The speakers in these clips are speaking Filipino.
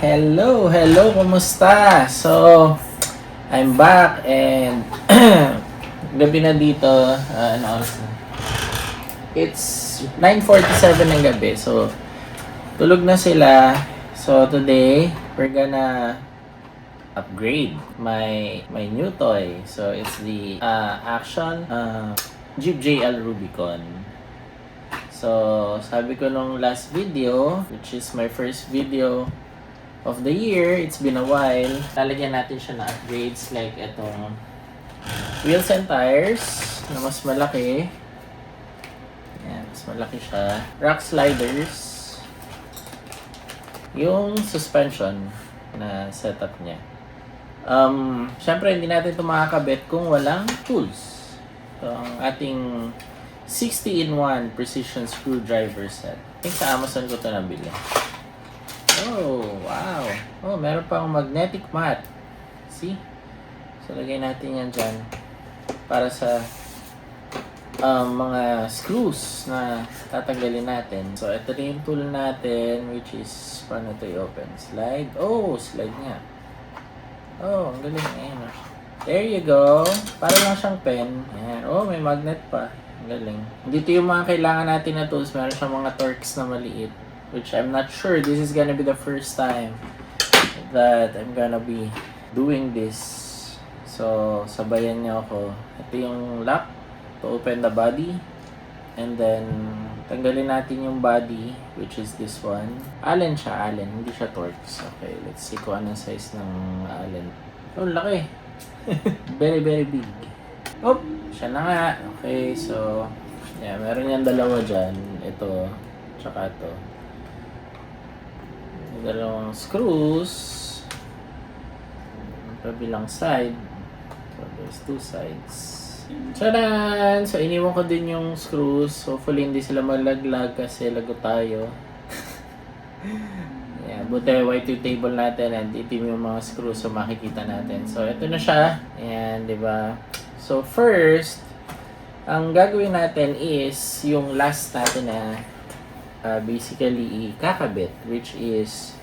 Hello, kumusta? So, I'm back and gabi na dito, ano oras na? It's 9:47 ng gabi. So, tulog na sila. So, today, we're gonna upgrade my new toy. So, it's the Action Jeep JL Rubicon. So, sabi ko nung last video, which is my first video of the year, it's been a while, lalagyan natin siya na upgrades like itong wheels and tires na mas malaki. Ayan, mas malaki siya. Rock sliders. Yung suspension na setup niya. Syempre, hindi natin ito makakabit kung walang tools. So, ang ating 60-in-1 precision screwdriver set. I think sa Amazon ko ito nabili. Oh, wow. Oh, meron pang magnetic mat. See? So, lagay natin yan dyan para sa mga screws na tatanggalin natin. So, ito na yung tool natin, which is, paano ito i-open? Slide. Oh, slide nga. Oh, ang galing. Ayan. There you go. Para lang siyang pen. Ayan. Oh, may magnet pa. Ang galing. Dito yung mga kailangan natin na tools. Meron siyang mga Torx na maliit. Which I'm not sure. This is gonna be the first time that I'm gonna be doing this. So, sabayan niyo ako. Ito yung lock to open the body. And then, tanggalin natin yung body, which is this one. Allen siya, Allen. Hindi siya Torx. Okay, let's see kung anong size ng Allen. Oh, laki. Very, very big. Oh, siya na nga. Okay, so, yeah, meron yan dalawa dyan. Ito, tsaka ito. Dalawang screws. Kabilang side. So, there's two sides. Tcharan! So, iniwan ko din yung screws. Hopefully, hindi sila malaglag kasi lago tayo. Yeah, buti white yung table natin and itim yung mga screws so makikita natin. So, ito na siya. Ayan, di ba? So, first, ang gagawin natin is yung last natin na basically ikakabit, which is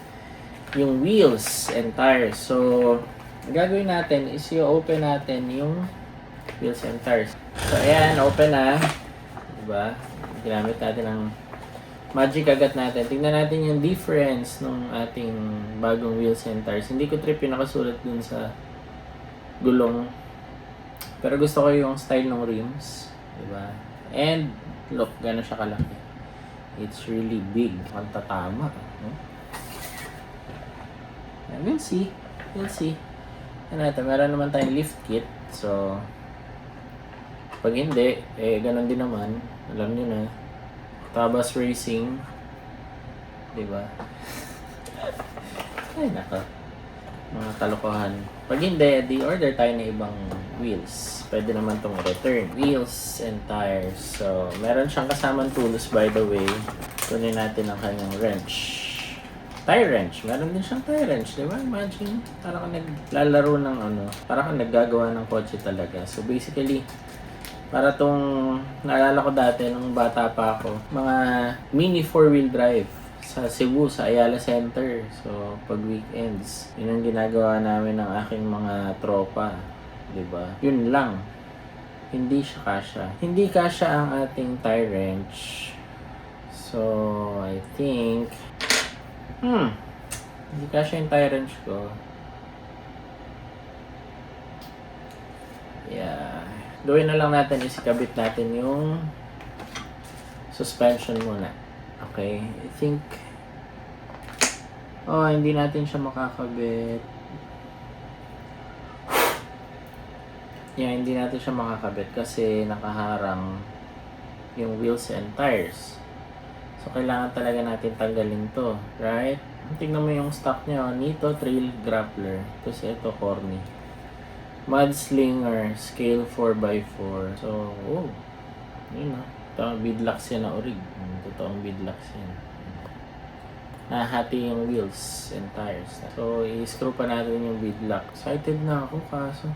yung wheels and tires. So, ang gagawin natin is i-open natin yung wheels and tires. So, ayan, open na. Diba? Ginamit natin ang magic agad natin. Tingnan natin yung difference ng ating bagong wheels and tires. Hindi ko trip yung nakasulat dun sa gulong. Pero gusto ko yung style ng rims. Diba? And, look, gano'n siya kalaki. It's really big. Ang tatama. We'll see. We'll see. Ano ito? Meron naman tayong lift kit. So, pag hindi, ganun din naman. Alam nyo na. Tabas Racing. Diba? Ay, naka. Mga kalokohan. Pag hindi, di-order tayo ng ibang wheels. Pwede naman itong return. Wheels and tires. So, meron siyang kasamang tools, by the way. Kunin natin ang kanyang wrench. Tire wrench. Meron din siyang tire wrench. Diba? Imagine, parang kang naglalaro ng ano. Parang kang naggagawa ng kotse talaga. So, basically, para tong, naalala ko dati nung bata pa ako, mga mini 4-wheel drive sa Cebu, sa Ayala Center. So, pag weekends, yun ang ginagawa namin ng aking mga tropa. Diba? Yun lang. Hindi siya kasya. Hindi kasya ang ating tire wrench. So, I think, hindi kasya yung tire wrench ko. Yeah. Gawin na lang natin is ikabit natin yung suspension muna. Okay, I think hindi natin siya makakabit. Yeah, hindi natin siya makakabit kasi nakaharang yung wheels and tires. So, kailangan talaga natin tanggalin to, right? Tingnan mo yung stock niya, Nito Trail Grappler. Tapos ito, corny. Mudslinger, scale 4x4. So, yun na. Ito, beadlocks yan na orig. Totoong beadlocks yan. Nahati yung wheels and tires. So, i-screw pa natin yung beadlock. Excited na ako kaso.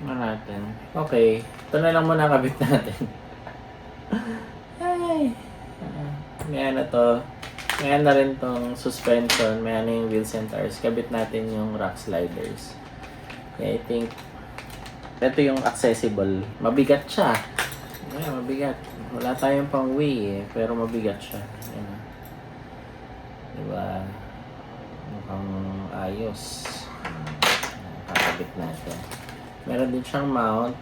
Ano natin? Okay. Ito na lang muna kabit natin. Ay! may ano to, may ano rin tong suspension, may ano yung wheels and tires. Kabit natin yung rock sliders. Kaya I think, ito yung accessible. Mabigat siya. Yeah, mabigat. Wala tayong pang way eh, pero mabigat siya. Yan. Diba? Mukhang ayos. Kakabit natin. Meron din siyang mount.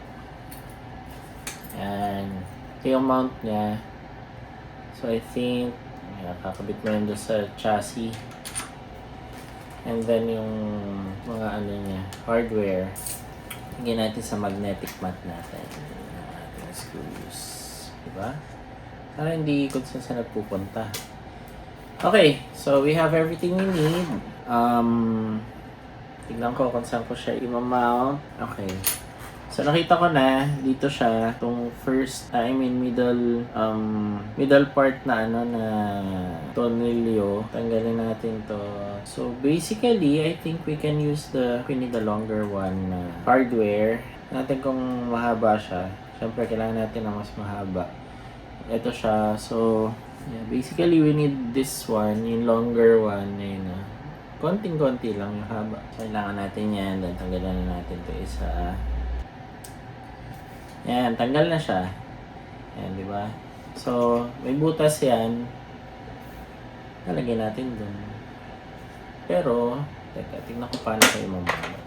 Yan. Ito yung mount niya. So I think, kakabit mo yun doon sa chassis. And then yung mga ano niya, hardware, hingin natin sa magnetic mat natin. Ating screws. Diba? Para hindi ikot sa nagpupunta. Okay, so we have everything we need. Tignan ko kung saan ko siya i-mount. Okay. So nakita ko na dito siya tong first, middle part na ano na tornilyo. Tanggalin natin to. So basically, I think we can use we need the longer one na hardware. Natin kung mahaba siya. Siyempre kailangan natin ng mas mahaba. Ito siya. So yeah, basically we need this one, yung longer one na yun. Konting-konti lang yung haba. So kailangan natin yan. Then tanggalan na natin to isa. Yan, tanggal na siya. Yan, di ba? So, may butas yan. Nalagyan natin dun. Pero, teka, tignan ko paano kayo mamamit.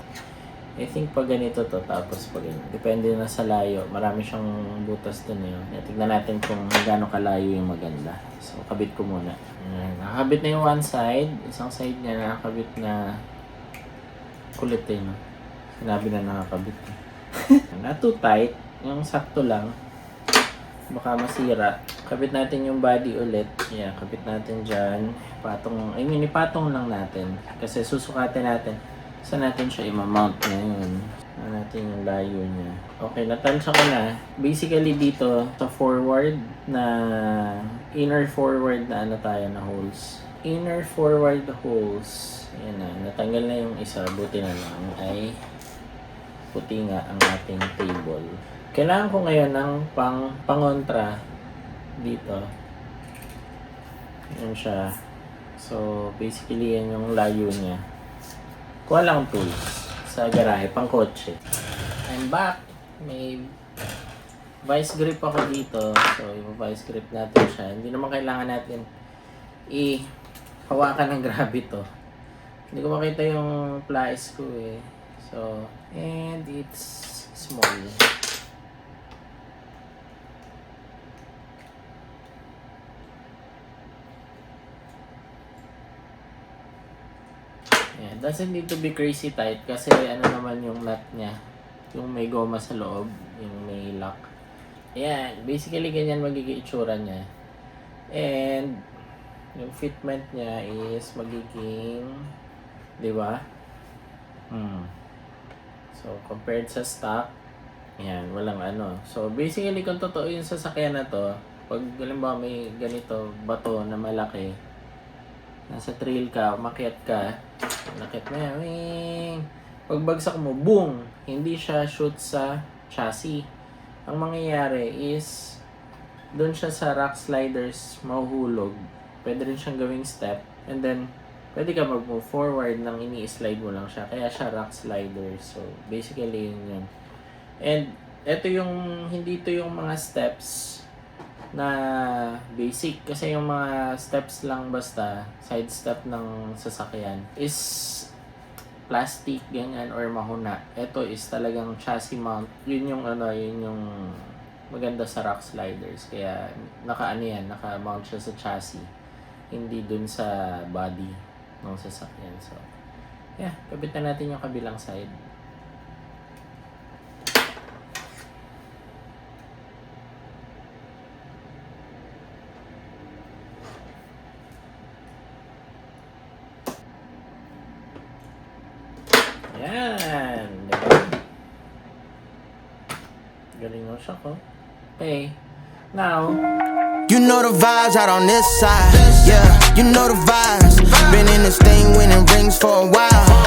I think pag ganito to, tapos pag ganito. Depende na sa layo. Marami siyang butas dun yun. Tignan natin kung gaano kalayo yung maganda. So, kabit ko muna. Nakakabit na yung one side. Isang side niya nakakabit na kulit eh, no? Sinabi na nakakabit eh. Not too tight. Yung sakto lang. Baka masira. Kabit natin yung body ulit. Yeah, kabit natin dyan. Ipatong lang natin. Kasi susukatin natin. Saan natin siya i-mount ngayon. Saan natin yung layo niya. Okay, natansya ko na. Basically dito, sa forward na inner forward na ano tayo na holes. Inner forward holes. Ayan na. Natanggal na yung isa. Buti na lang ay puti nga ang ating table. Kailangan ko ngayon ng pangontra dito. Yan siya. So, basically, yan yung layo niya. Kuha lang tools sa garahe, pang kotse. I'm back. May vice grip ako dito. So, yung vice grip natin siya. Hindi naman kailangan natin hawakan ng grabe to. Hindi ko makita yung plies ko eh. So, and it's small. Yeah, doesn't need to be crazy tight kasi ano naman yung nut niya. Yung may goma sa loob, yung may lock. Ayan, basically ganyan magiging itsura niya. And yung fitment niya is magiging, di ba? So, compared sa stock, yan, walang ano. So, basically, kung totoo yung sasakyan na to, pag halimbawa may ganito, bato na malaki, nasa trail ka, umakyat ka, nakit mo yan, wing! Pagbagsak mo, boom! Hindi siya shoot sa chassis. Ang mangyayari is, doon siya sa rock sliders, mahuhulog. Pwede rin siyang gawing step, and then, pwede ka mag-move forward nang ini-slide mo lang siya. Kaya siya rock slider. So, basically, yun. And, ito yung, hindi ito yung mga steps na basic. Kasi yung mga steps lang basta, side step ng sasakyan, is plastic, ganyan, or mahuna. Ito is talagang chassis mount. Yun yung, yun yung maganda sa rock sliders. Kaya, naka-mount siya sa chassis. Hindi dun sa body ng sasakyan. So, yeah, kabit na natin yung kabilang side. Yan! Diba? Galing mo siya ko. Okay. Now, you know the vibes out on this side. Yeah, you know the vibes. Been in this thing winning rings for a while.